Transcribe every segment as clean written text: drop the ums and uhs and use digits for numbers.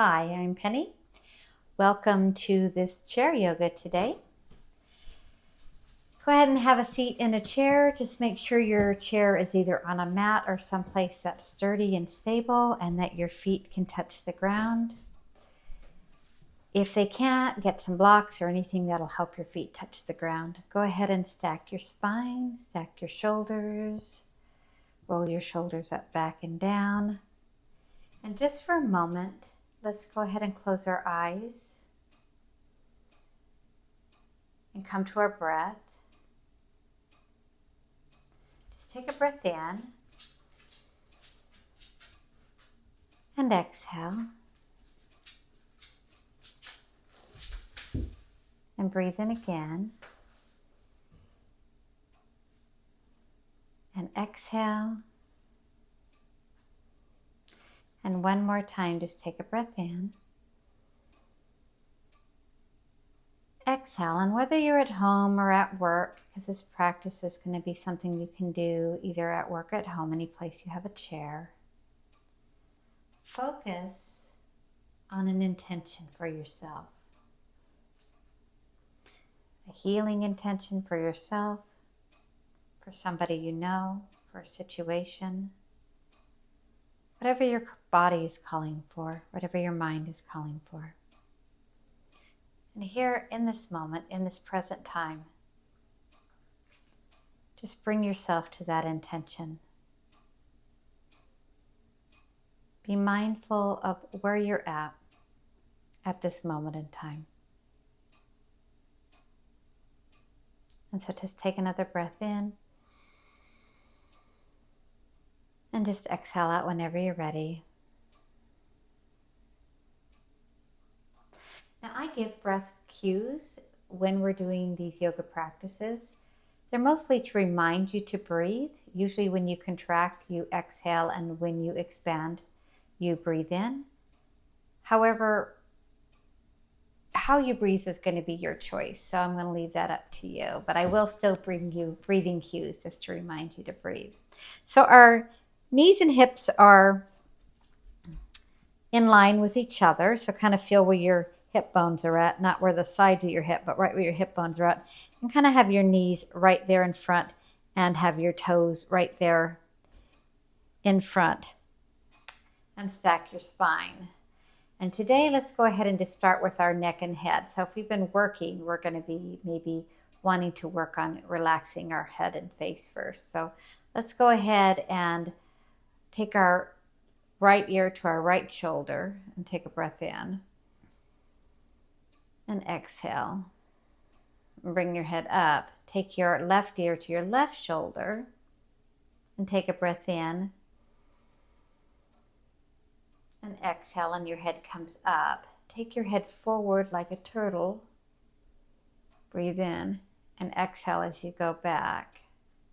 Hi, I'm Penny. Welcome to this chair yoga today. Go ahead and have a seat in a chair. Just make sure your chair is either on a mat or someplace that's sturdy and stable and that your feet can touch the ground. If they can't, get some blocks or anything that'll help your feet touch the ground. Go ahead and stack your spine, stack your shoulders, roll your shoulders up, back, and down. And just for a moment, let's go ahead and close our eyes and come to our breath. Just take a breath in and exhale. And breathe in again. And exhale. And one more time, just take a breath in. Exhale. And whether you're at home or at work, because this practice is going to be something you can do either at work or at home, any place you have a chair, focus on an intention for yourself. A healing intention for yourself, for somebody you know, for a situation. Whatever your body is calling for, whatever your mind is calling for. And here in this moment, in this present time, just bring yourself to that intention. Be mindful of where you're at this moment in time. And so just take another breath in. And just exhale out whenever you're ready. Now I give breath cues when we're doing these yoga practices. They're mostly to remind you to breathe. Usually when you contract, you exhale, and when you expand, you breathe in. However, how you breathe is going to be your choice, so I'm going to leave that up to you. But I will still bring you breathing cues just to remind you to breathe. So our knees and hips are in line with each other, so kind of feel where your hip bones are at, not where the sides of your hip, but right where your hip bones are at. And kind of have your knees right there in front and have your toes right there in front. And stack your spine. And today, let's go ahead and just start with our neck and head. So if we've been working, we're going to be maybe wanting to work on relaxing our head and face first. So let's go ahead and take our right ear to our right shoulder and take a breath in. And exhale. And bring your head up. Take your left ear to your left shoulder and take a breath in. And exhale, and your head comes up. Take your head forward like a turtle. Breathe in and exhale as you go back.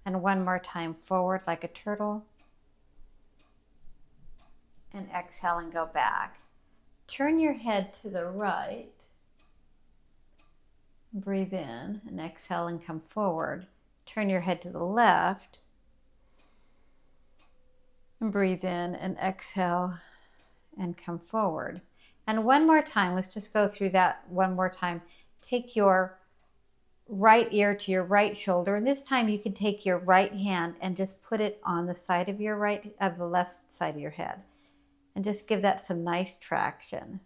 And one more time, forward like a turtle. And exhale and go back. Turn your head to the right. Breathe in and exhale and come forward. Turn your head to the left. And breathe in and exhale and come forward. And one more time, let's just go through that one more time. Take your right ear to your right shoulder, and this time you can take your right hand and just put it on the side of the left side of your head, and just give that some nice traction,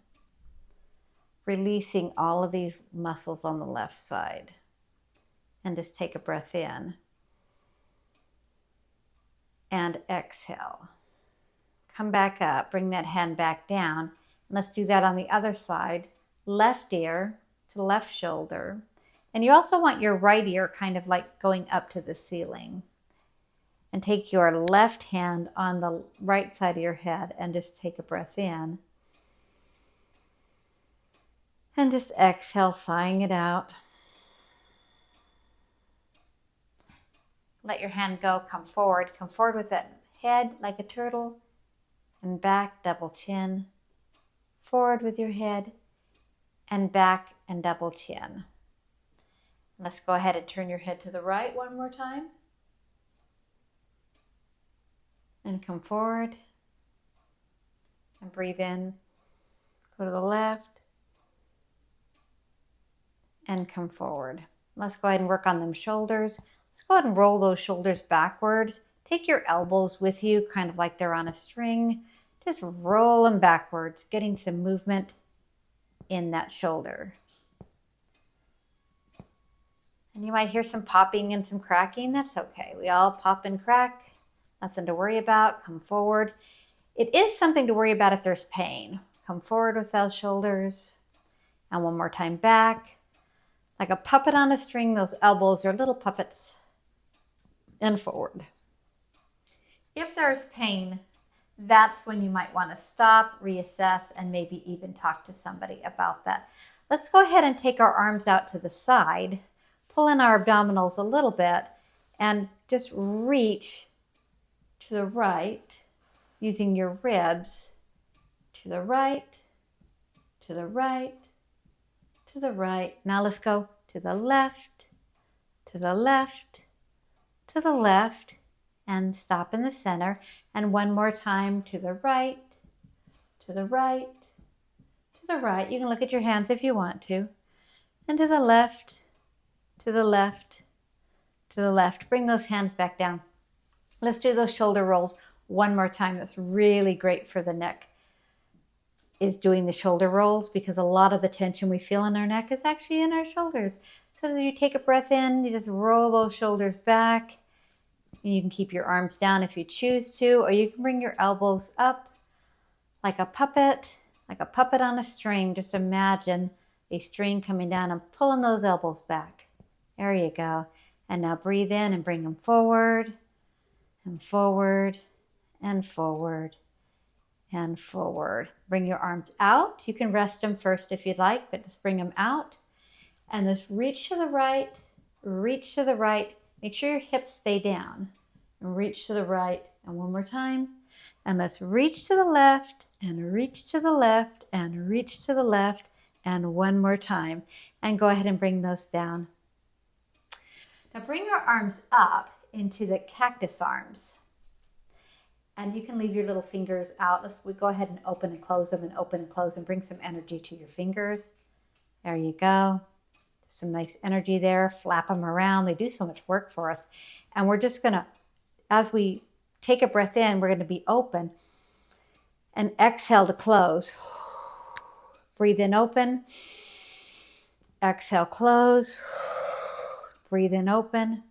releasing all of these muscles on the left side. And just take a breath in and exhale. Come back up, bring that hand back down. Let's do that on the other side. Left ear to left shoulder. And you also want your right ear kind of like going up to the ceiling. And take your left hand on the right side of your head and just take a breath in. And just exhale, sighing it out. Let your hand go, come forward with that head like a turtle. And back, double chin, forward with your head, and back and double chin. Let's go ahead and turn your head to the right one more time. And come forward. And breathe in. go to the left, and come forward. Let's go ahead and work on them shoulders. Let's go ahead and roll those shoulders backwards. Take your elbows with you, kind of like they're on a string. Just roll them backwards, getting some movement in that shoulder. And you might hear some popping and some cracking. That's okay. We all pop and crack. Nothing to worry about. Come forward. It is something to worry about if there's pain. Come forward with those shoulders. And one more time back. Like a puppet on a string, those elbows are little puppets. And forward. If there's pain, that's when you might want to stop, reassess, and maybe even talk to somebody about that. Let's go ahead and take our arms out to the side. Pull in our abdominals a little bit and just reach to the right using your ribs to the right, to the right, to the right. Now let's go to the left, to the left, to the left, and stop in the center. And one more time to the right, to the right, to the right. You can look at your hands if you want to. And to the left, to the left, to the left. Bring those hands back down. Let's do those shoulder rolls one more time. That's really great for the neck, is doing the shoulder rolls, because a lot of the tension we feel in our neck is actually in our shoulders. So as you take a breath in, you just roll those shoulders back. And you can keep your arms down if you choose to, or you can bring your elbows up like a puppet on a string. Just imagine a string coming down and pulling those elbows back. There you go. And now breathe in and bring them forward and forward and forward and forward. Bring your arms out. You can rest them first if you'd like, but just bring them out. And just reach to the right, reach to the right. Make sure your hips stay down. And reach to the right. And one more time. And let's reach to the left and reach to the left and reach to the left. And one more time. And go ahead and bring those down. Now bring your arms up into the cactus arms. And you can leave your little fingers out. We go ahead and open and close them and open and close and bring some energy to your fingers. There you go. Some nice energy there. Flap them around. They do so much work for us. And we're just going to, as we take a breath in, we're going to be open and exhale to close. Breathe in, open. Exhale, close. Breathe in, open.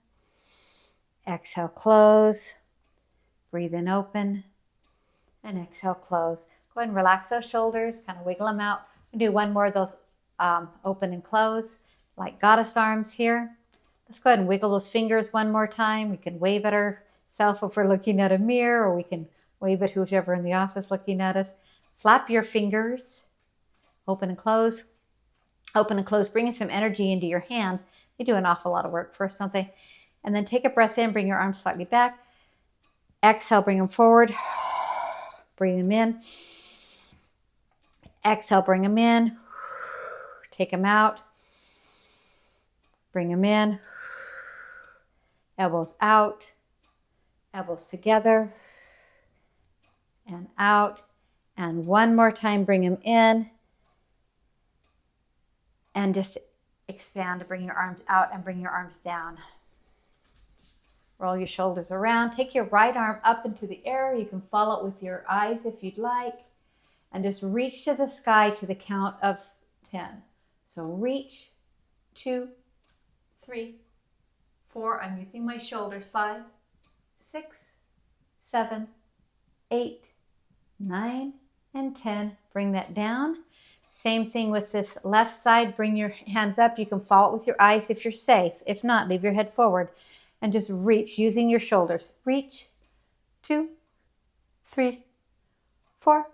Exhale, close. Breathe in, open. And exhale, close. Go ahead and relax those shoulders. Kind of wiggle them out. We'll do one more of those open and close, like goddess arms here. Let's go ahead and wiggle those fingers one more time. We can wave at ourselves if we're looking at a mirror, or we can wave at whoever in the office looking at us. Flap your fingers. Open and close. Open and close. Bringing some energy into your hands. They do an awful lot of work for us, don't they? And then take a breath in. Bring your arms slightly back. Exhale, bring them forward. Bring them in. Exhale, bring them in. Take them out. Bring them in. Elbows out. Elbows together. And out. And one more time, bring them in. And just expand to bring your arms out and bring your arms down. Roll your shoulders around. Take your right arm up into the air. You can follow it with your eyes if you'd like. And just reach to the sky to the count of 10. So reach, 2, 3, 4. I'm using my shoulders. 5, 6, 7, 8, 9, and 10. Bring that down. Same thing with this left side. Bring your hands up. You can follow it with your eyes if you're safe. If not, leave your head forward. And just reach using your shoulders. Reach, 2, 3, 4,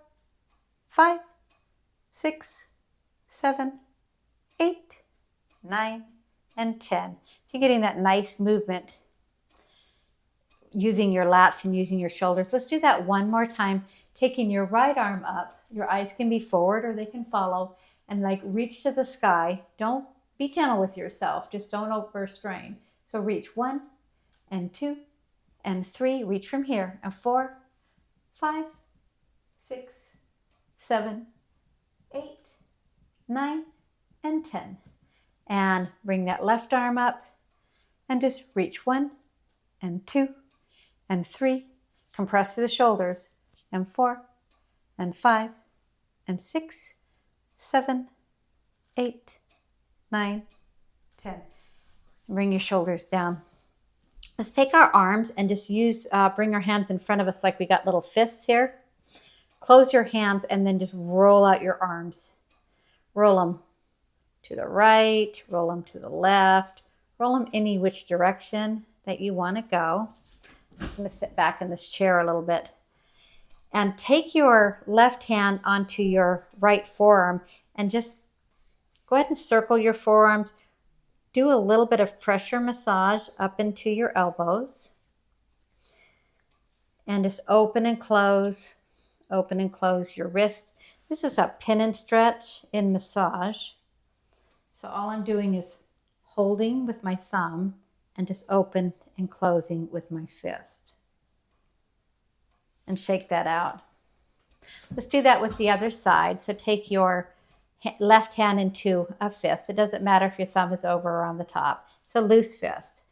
5, 6, 7, 8, 9, and 10. So you're getting that nice movement using your lats and using your shoulders. Let's do that one more time. Taking your right arm up. Your eyes can be forward or they can follow. And like reach to the sky. Don't be gentle with yourself. Just don't overstrain. So reach 1 and 2 and 3. Reach from here. And 4, 5, 6, 7, 8, 9, and 10. And bring that left arm up and just reach 1 and 2 and 3. Compress through the shoulders. And 4 and 5 and 6, 7, 8, 9, 10. Bring your shoulders down. Let's take our arms and just bring our hands in front of us like we got little fists here. Close your hands and then just roll out your arms. Roll them to the right, roll them to the left, roll them any which direction that you want to go. I'm just going to sit back in this chair a little bit. And take your left hand onto your right forearm and just go ahead and circle your forearms. Do a little bit of pressure massage up into your elbows. And just open and close your wrists. This is a pin and stretch in massage. So all I'm doing is holding with my thumb and just open and closing with my fist. And shake that out. Let's do that with the other side. So take your left hand into a fist. It doesn't matter if your thumb is over or on the top. It's a loose fist.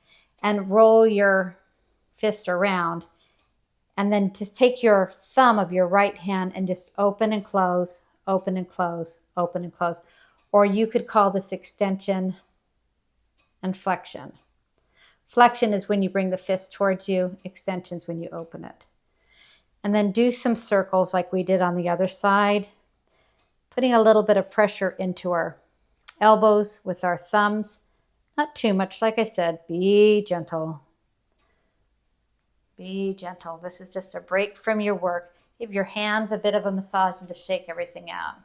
And roll your fist around. And then just take your thumb of your right hand and just open and close, open and close, open and close. Or you could call this extension and flexion. Flexion is when you bring the fist towards you. Extension is when you open it. And then do some circles like we did on the other side. Putting a little bit of pressure into our elbows with our thumbs. Not too much, like I said, be gentle. Be gentle. This is just a break from your work. Give your hands a bit of a massage and just shake everything out.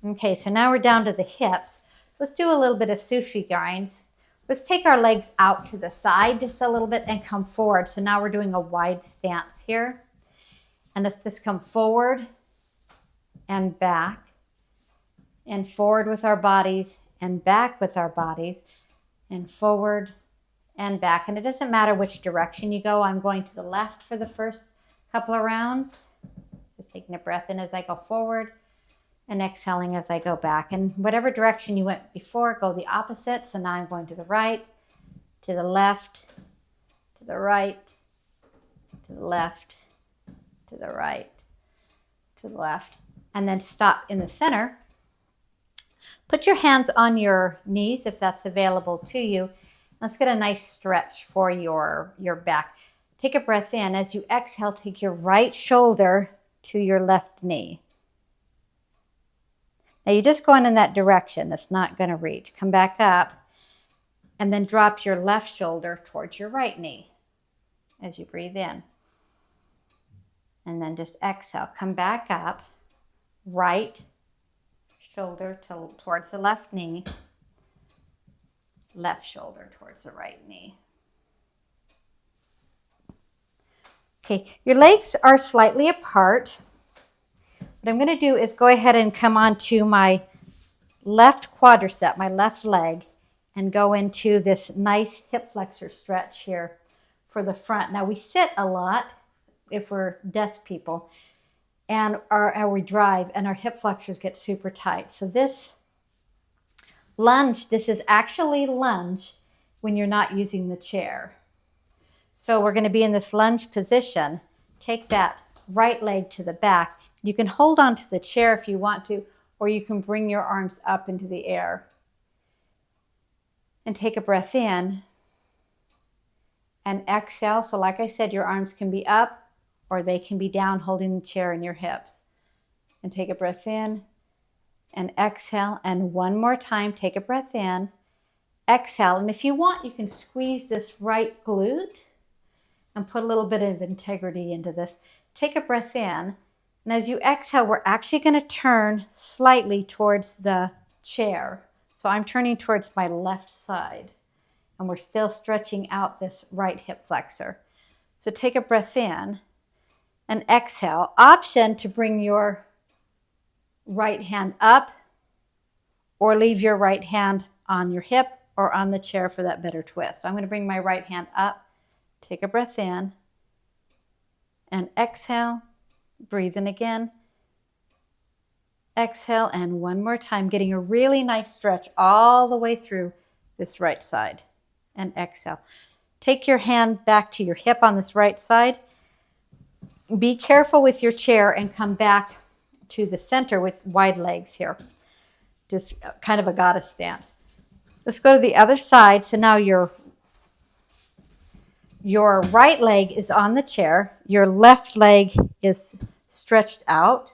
Okay, so now we're down to the hips. Let's do a little bit of Sushi grinds. Let's take our legs out to the side just a little bit and come forward. So now we're doing a wide stance here. And let's just come forward and back and forward with our bodies and back with our bodies and forward and back. And it doesn't matter which direction you go. I'm going to the left for the first couple of rounds. Just taking a breath in as I go forward and exhaling as I go back. And whatever direction you went before, go the opposite. So now I'm going to the right, to the left, to the right, to the left, to the right, to the left, and then stop in the center. Put your hands on your knees if that's available to you. Let's get a nice stretch for your back. Take a breath in. As you exhale, take your right shoulder to your left knee. Now you're just going in that direction. It's not going to reach. Come back up and then drop your left shoulder towards your right knee as you breathe in. And then just exhale. Come back up. Right shoulder towards the left knee. Left shoulder towards the right knee. Okay, your legs are slightly apart. What I'm going to do is go ahead and come onto my left quadricep, my left leg, and go into this nice hip flexor stretch here for the front. Now we sit a lot if we're desk people, and we drive, and our hip flexors get super tight. So this lunge, this is actually lunge when you're not using the chair. So we're going to be in this lunge position. Take that right leg to the back. You can hold on to the chair if you want to, or you can bring your arms up into the air. And take a breath in and exhale. So like I said, your arms can be up or they can be down holding the chair in your hips. And take a breath in and exhale. And one more time, take a breath in, exhale. And if you want, you can squeeze this right glute and put a little bit of integrity into this. Take a breath in. And as you exhale, we're actually going to turn slightly towards the chair. So I'm turning towards my left side. And we're still stretching out this right hip flexor. So take a breath in and exhale. Option to bring your right hand up or leave your right hand on your hip or on the chair for that better twist. So I'm going to bring my right hand up, take a breath in, and exhale. Breathe in again. Exhale, and one more time, getting a really nice stretch all the way through this right side. And exhale. Take your hand back to your hip on this right side. Be careful with your chair and come back to the center with wide legs here. Just kind of a goddess stance. Let's go to the other side. So now your right leg is on the chair. Your left leg is stretched out.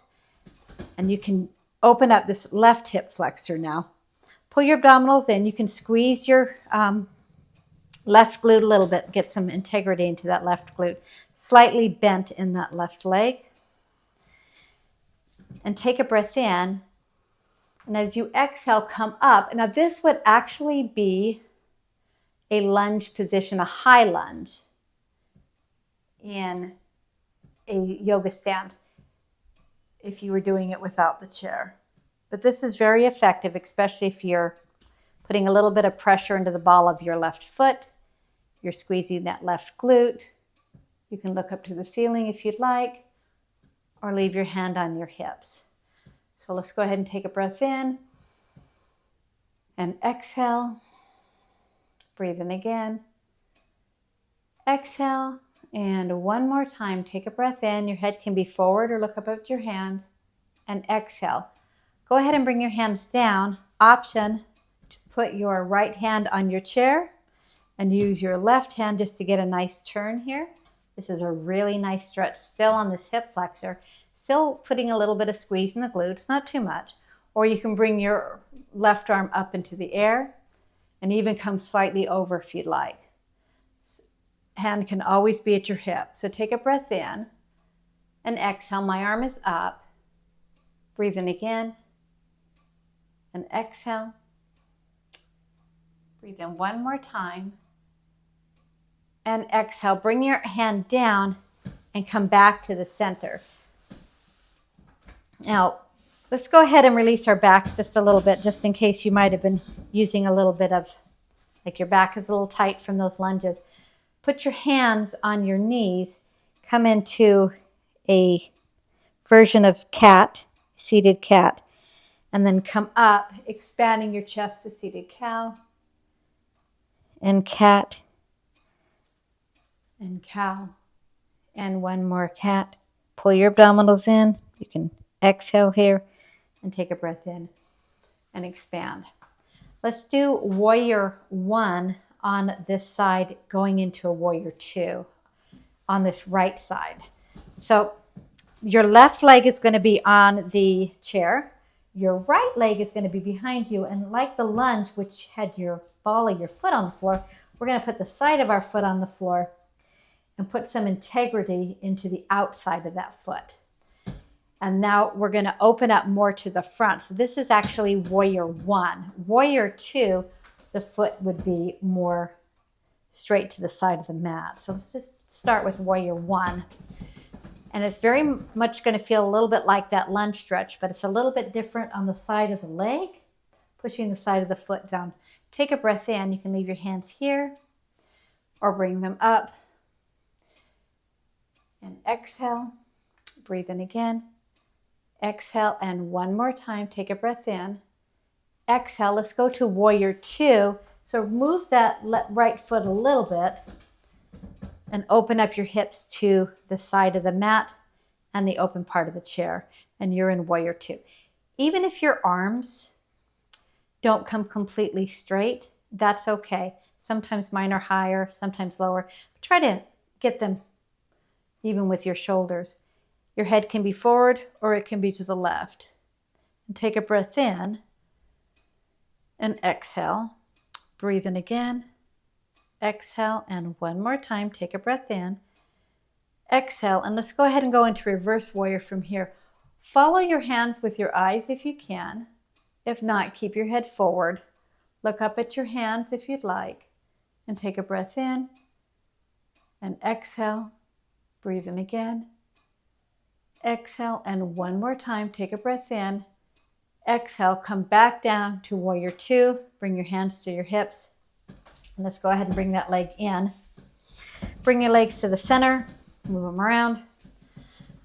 And you can open up this left hip flexor now. Pull your abdominals in. You can squeeze your left glute a little bit. Get some integrity into that left glute. Slightly bent in that left leg. And take a breath in. And as you exhale, come up. Now this would actually be a lunge position, a high lunge in a yoga stance if you were doing it without the chair. But this is very effective, especially if you're putting a little bit of pressure into the ball of your left foot. You're squeezing that left glute. You can look up to the ceiling if you'd like, or leave your hand on your hips. So let's go ahead and take a breath in and exhale. Breathe in again. Exhale. And one more time, take a breath in. Your head can be forward or look up at your hands. And exhale. Go ahead and bring your hands down. Option to put your right hand on your chair and use your left hand just to get a nice turn here. This is a really nice stretch still on this hip flexor. Still putting a little bit of squeeze in the glutes, not too much. Or you can bring your left arm up into the air and even come slightly over if you'd like. Hand can always be at your hip. So take a breath in and exhale. My arm is up. Breathe in again and exhale. Breathe in one more time and exhale. Bring your hand down and come back to the center. Now, let's go ahead and release our backs just a little bit, just in case you might have been using a little bit of, like your back is a little tight from those lunges. Put your hands on your knees, come into a version of cat, seated cat, and then come up, expanding your chest to seated cow, and cat, and cow, and one more cat. Pull your abdominals in. You can exhale here and take a breath in and expand. Let's do warrior one on this side, going into a warrior two on this right side. So your left leg is going to be on the chair. Your right leg is going to be behind you. And like the lunge, which had your ball of your foot on the floor, we're going to put the side of our foot on the floor and put some integrity into the outside of that foot. And now we're going to open up more to the front. So this is actually warrior one. Warrior two, the foot would be more straight to the side of the mat. So let's just start with warrior one. And it's very much going to feel a little bit like that lunge stretch, but it's a little bit different on the side of the leg, pushing the side of the foot down. Take a breath in. You can leave your hands here or bring them up. And exhale. Breathe in again. Exhale, and one more time, take a breath in. Exhale, let's go to warrior two. So move that right foot a little bit and open up your hips to the side of the mat and the open part of the chair. And you're in warrior two. Even if your arms don't come completely straight, that's okay. Sometimes mine are higher, sometimes lower. But try to get them even with your shoulders. Your head can be forward or it can be to the left. And take a breath in and exhale. Breathe in again. Exhale, and one more time, take a breath in. Exhale, and let's go ahead and go into reverse warrior from here. Follow your hands with your eyes if you can. If not, keep your head forward. Look up at your hands if you'd like. And take a breath in. And exhale. Breathe in again. Exhale, and one more time, take a breath in. Exhale, come back down to warrior two. Bring your hands to your hips. And let's go ahead and bring that leg in. Bring your legs to the center, move them around,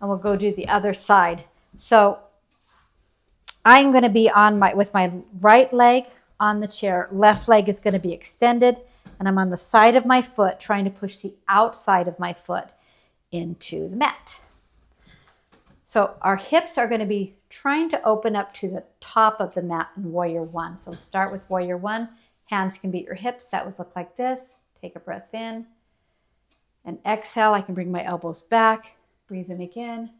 and we'll go do the other side. So I'm going to be with my right leg on the chair. Left leg is going to be extended, and I'm on the side of my foot trying to push the outside of my foot into the mat. So our hips are going to be trying to open up to the top of the mat in Warrior One. So we'll start with Warrior One. Hands can be at your hips. That would look like this. Take a breath in and exhale. I can bring my elbows back. Breathe in again.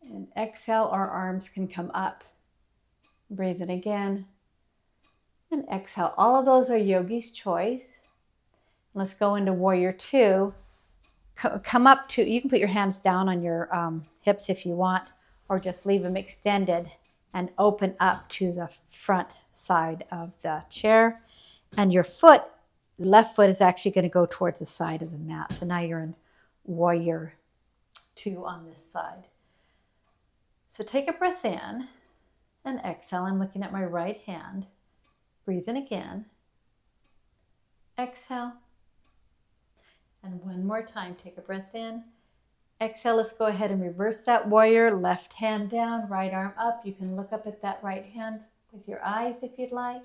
And exhale, our arms can come up. Breathe in again. And exhale. All of those are yogi's choice. Let's go into Warrior Two. Come up to, you can put your hands down on your hips if you want, or just leave them extended and open up to the front side of the chair. And your foot, left foot, is actually going to go towards the side of the mat. So now you're in Warrior Two on this side. So take a breath in and exhale. I'm looking at my right hand. Breathe in again. Exhale. And one more time, take a breath in. Exhale, let's go ahead and reverse that warrior. Left hand down, right arm up. You can look up at that right hand with your eyes if you'd like.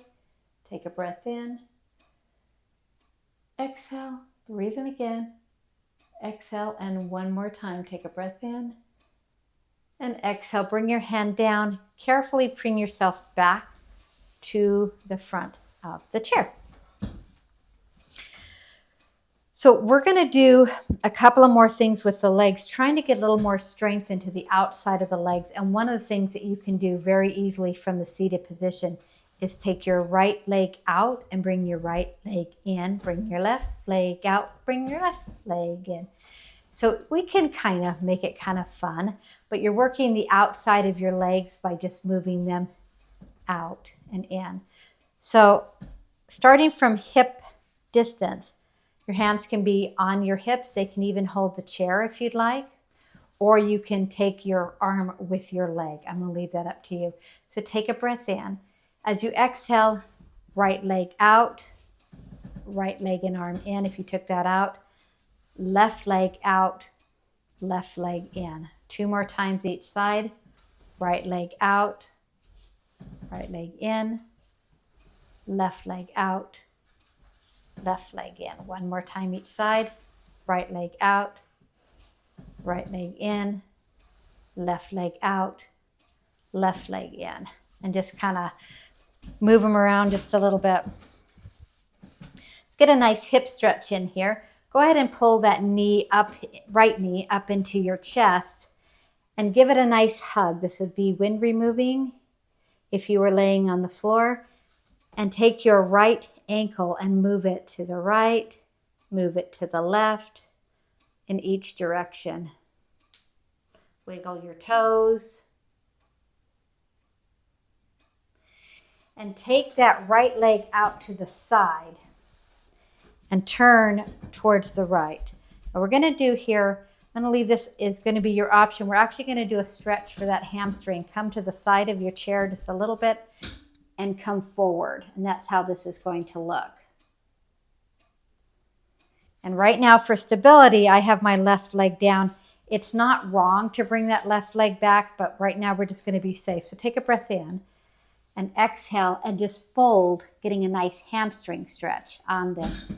Take a breath in. Exhale, breathe in again. Exhale, and one more time, take a breath in. And exhale, bring your hand down. Carefully bring yourself back to the front of the chair. So we're going to do a couple of more things with the legs, trying to get a little more strength into the outside of the legs. And one of the things that you can do very easily from the seated position is take your right leg out and bring your right leg in. Bring your left leg out, bring your left leg in. So we can kind of make it kind of fun, but you're working the outside of your legs by just moving them out and in. So starting from hip distance, your hands can be on your hips. They can even hold the chair if you'd like, or you can take your arm with your leg. I'm going to leave that up to you. So take a breath in. As you exhale, right leg out, right leg and arm in if you took that out. Left leg out, left leg in. 2 more times each side. Right leg out, right leg in, left leg out, left leg in. 1 more time each side. Right leg out, right leg in, left leg out, left leg in. And just kind of move them around just a little bit. Let's get a nice hip stretch in here. Go ahead and pull that knee up, right knee up into your chest and give it a nice hug. This would be wind removing if you were laying on the floor. And take your right ankle and move it to the right, move it to the left in each direction. Wiggle your toes. And take that right leg out to the side and turn towards the right. What we're going to do here, I'm going to leave this is going to be your option. We're actually going to do a stretch for that hamstring. Come to the side of your chair just a little bit and come forward. And that's how this is going to look. And right now for stability, I have my left leg down. It's not wrong to bring that left leg back, but right now we're just going to be safe. So take a breath in and exhale and just fold, getting a nice hamstring stretch on this.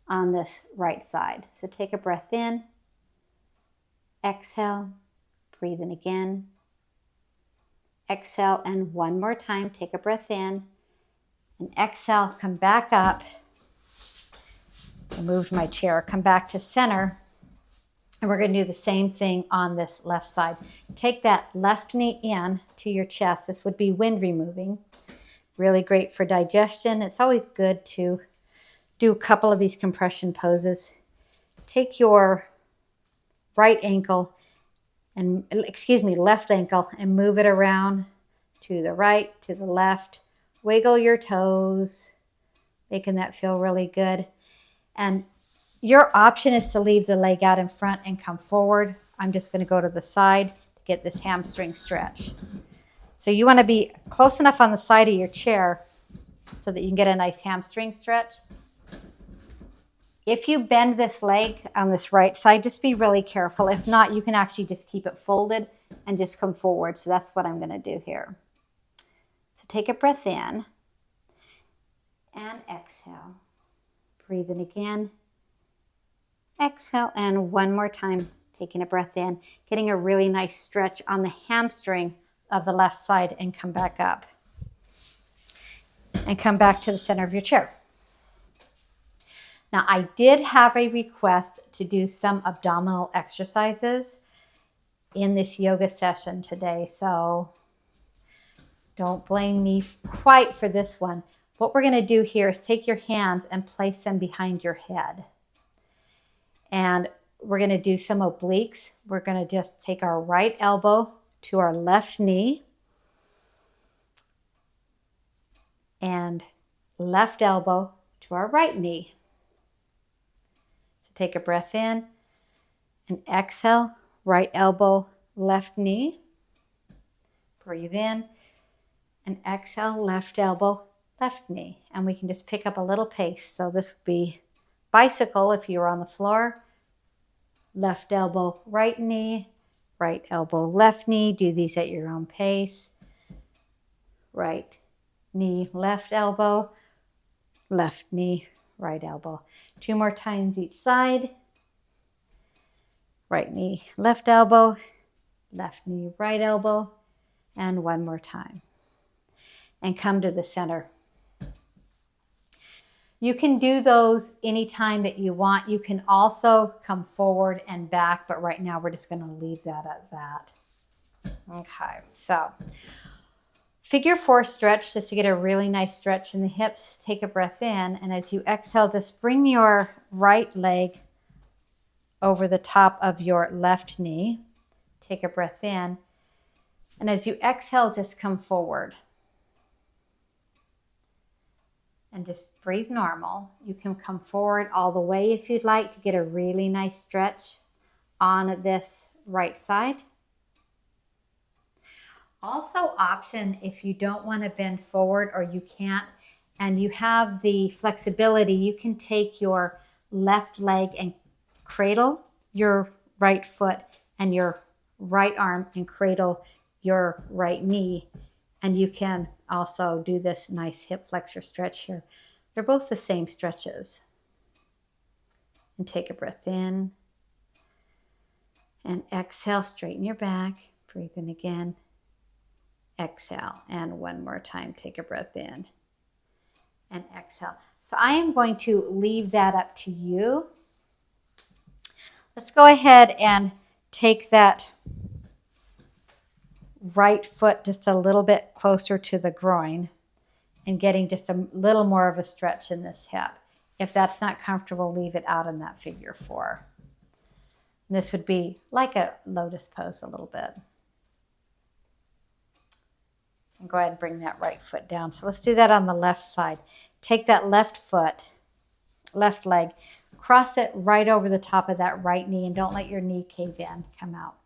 On this right side. So take a breath in, exhale, breathe in again, exhale, and 1 more time, take a breath in, and exhale, come back up. I moved my chair, come back to center, and we're going to do the same thing on this left side. Take that left knee in to your chest. This would be wind removing. Really great for digestion. It's always good to do a couple of these compression poses. Take your left ankle and move it around to the right, to the left. Wiggle your toes, making that feel really good. And your option is to leave the leg out in front and come forward. I'm just going to go to the side to get this hamstring stretch. So you want to be close enough on the side of your chair so that you can get a nice hamstring stretch. If you bend this leg on this right side, just be really careful. If not, you can actually just keep it folded and just come forward. So that's what I'm going to do here. So take a breath in and exhale. Breathe in again. Exhale, and one more time, taking a breath in, getting a really nice stretch on the hamstring of the left side, and come back up. And come back to the center of your chair. Now, I did have a request to do some abdominal exercises in this yoga session today, so don't blame me quite for this one. What we're going to do here is take your hands and place them behind your head. And we're going to do some obliques. We're going to just take our right elbow to our left knee and left elbow to our right knee. So take a breath in and exhale, right elbow, left knee. Breathe in and exhale, left elbow, left knee. And we can just pick up a little pace. So this would be bicycle if you were on the floor. Left elbow, right knee, right elbow, left knee. Do these at your own pace. Right knee, left elbow, left knee, right elbow. 2 more times each side. Right knee, left elbow, left knee, right elbow, and 1 more time. And come to the center. You can do those anytime that you want. You can also come forward and back, but right now we're just going to leave that at that. Okay, so figure 4 stretch, just to get a really nice stretch in the hips. Take a breath in, and as you exhale, just bring your right leg over the top of your left knee. Take a breath in, and as you exhale, just come forward. And just breathe normal. You can come forward all the way if you'd like to get a really nice stretch on this right side. Also option if you don't want to bend forward or you can't and you have the flexibility, you can take your left leg and cradle your right foot and your right arm and cradle your right knee. And you can also do this nice hip flexor stretch here. They're both the same stretches. And take a breath in. And exhale, straighten your back. Breathe in again. Exhale. And 1 more time, take a breath in. And exhale. So I am going to leave that up to you. Let's go ahead and take that right foot just a little bit closer to the groin and getting just a little more of a stretch in this hip. If that's not comfortable, leave it out in that figure 4. And this would be like a lotus pose a little bit. And go ahead and bring that right foot down. So let's do that on the left side. Take that left foot, left leg, cross it right over the top of that right knee, and don't let your knee cave in, come out.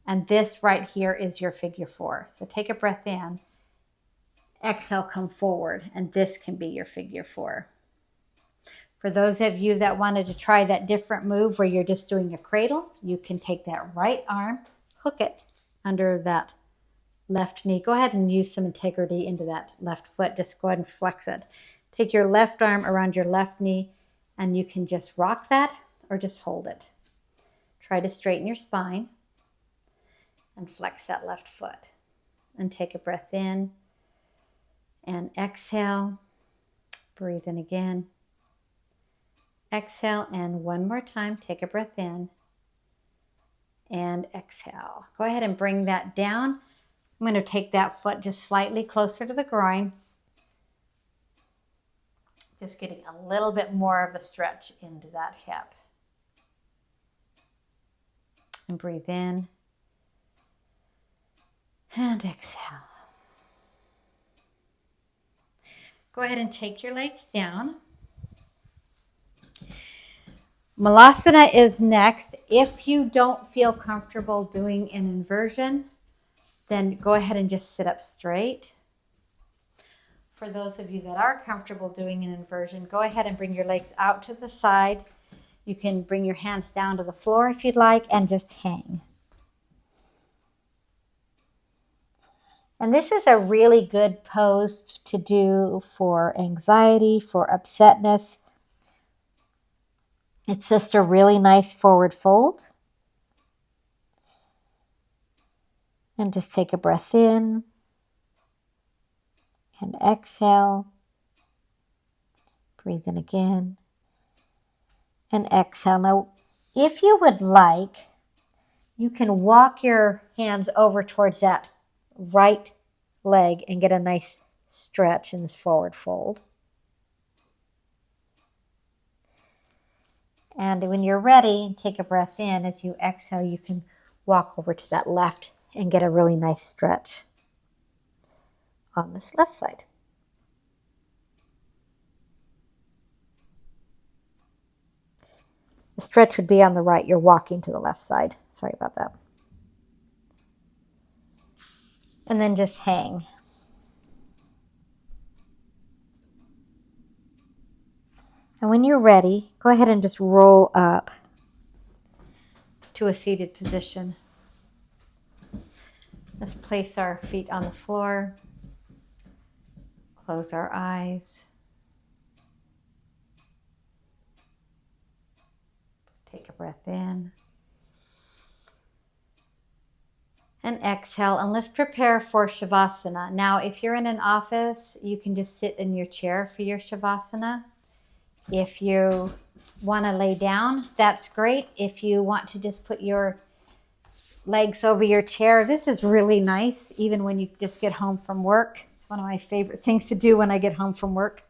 And this right here is your figure 4. So take a breath in, exhale, come forward, and this can be your figure 4. For those of you that wanted to try that different move where you're just doing a cradle, you can take that right arm, hook it under that left knee. Go ahead and use some integrity into that left foot. Just go ahead and flex it. Take your left arm around your left knee, and you can just rock that or just hold it. Try to straighten your spine. And flex that left foot. And take a breath in. And exhale. Breathe in again. Exhale. And 1 more time. Take a breath in. And exhale. Go ahead and bring that down. I'm going to take that foot just slightly closer to the groin. Just getting a little bit more of a stretch into that hip. And breathe in. And exhale. Go ahead and take your legs down. Malasana is next. If you don't feel comfortable doing an inversion, then go ahead and just sit up straight. For those of you that are comfortable doing an inversion, go ahead and bring your legs out to the side. You can bring your hands down to the floor if you'd like and just hang. And this is a really good pose to do for anxiety, for upsetness. It's just a really nice forward fold. And just take a breath in and exhale. Breathe in again and exhale. Now, if you would like, you can walk your hands over towards that right leg and get a nice stretch in this forward fold. And when you're ready, take a breath in. As you exhale, you can walk over to that left and get a really nice stretch on this left side. The stretch would be on the right. You're walking to the left side. Sorry about that. And then just hang. And when you're ready, go ahead and just roll up to a seated position. Let's place our feet on the floor. Close our eyes. Take a breath in. And exhale, and let's prepare for Shavasana. Now, if you're in an office, you can just sit in your chair for your Shavasana. If you want to lay down, that's great. If you want to just put your legs over your chair, this is really nice, even when you just get home from work. It's one of my favorite things to do when I get home from work,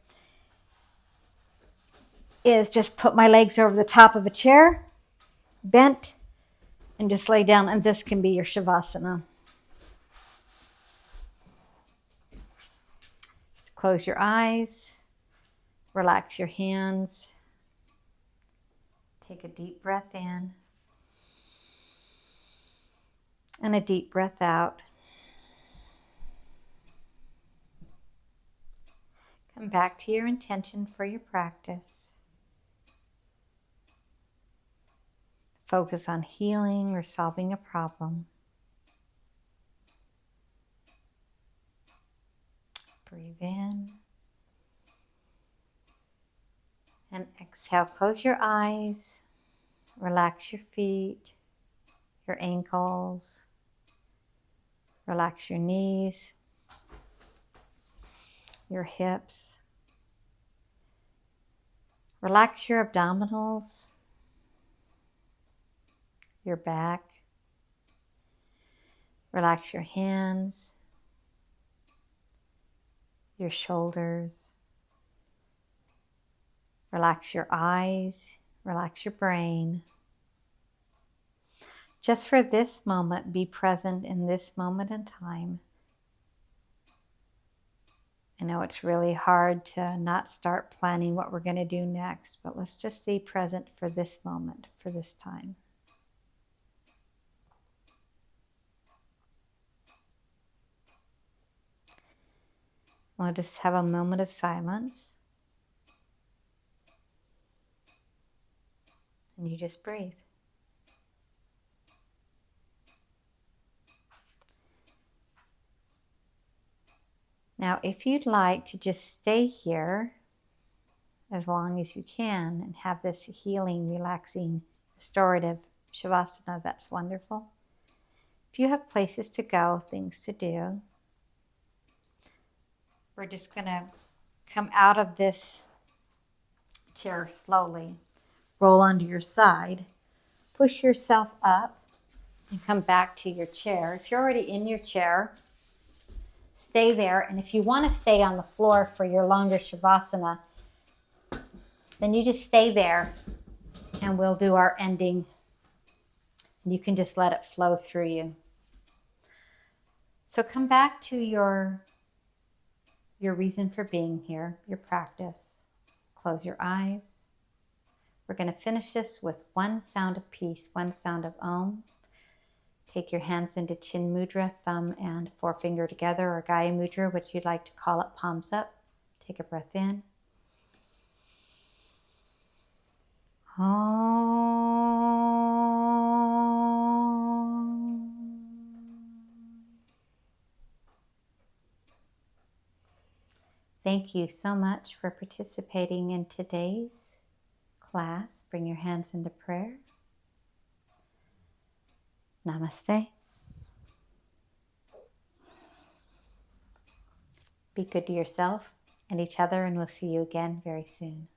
is just put my legs over the top of a chair, bent, and just lay down, and this can be your Shavasana. Close your eyes, relax your hands, take a deep breath in, and a deep breath out. Come back to your intention for your practice. Focus on healing or solving a problem. Breathe in. And exhale. Close your eyes. Relax your feet, your ankles. Relax your knees, your hips. Relax your abdominals, your back. Relax your hands, your shoulders. Relax your eyes, relax your brain. Just for this moment, be present in this moment in time. I know it's really hard to not start planning what we're going to do next, but let's just be present for this moment, for this time. We'll just have a moment of silence. And you just breathe. Now, if you'd like to just stay here as long as you can and have this healing, relaxing, restorative Shavasana, that's wonderful. If you have places to go, things to do, we're just going to come out of this chair slowly. Roll onto your side. Push yourself up and come back to your chair. If you're already in your chair, stay there. And if you want to stay on the floor for your longer Shavasana, then you just stay there and we'll do our ending. You can just let it flow through you. So come back to your reason for being here, your practice. Close your eyes. We're going to finish this with one sound of peace, one sound of Om. Take your hands into Chin Mudra, thumb and forefinger together, or Gaya Mudra, which you'd like to call it, palms up. Take a breath in. Om. Thank you so much for participating in today's class. Bring your hands into prayer. Namaste. Be good to yourself and each other, and we'll see you again very soon.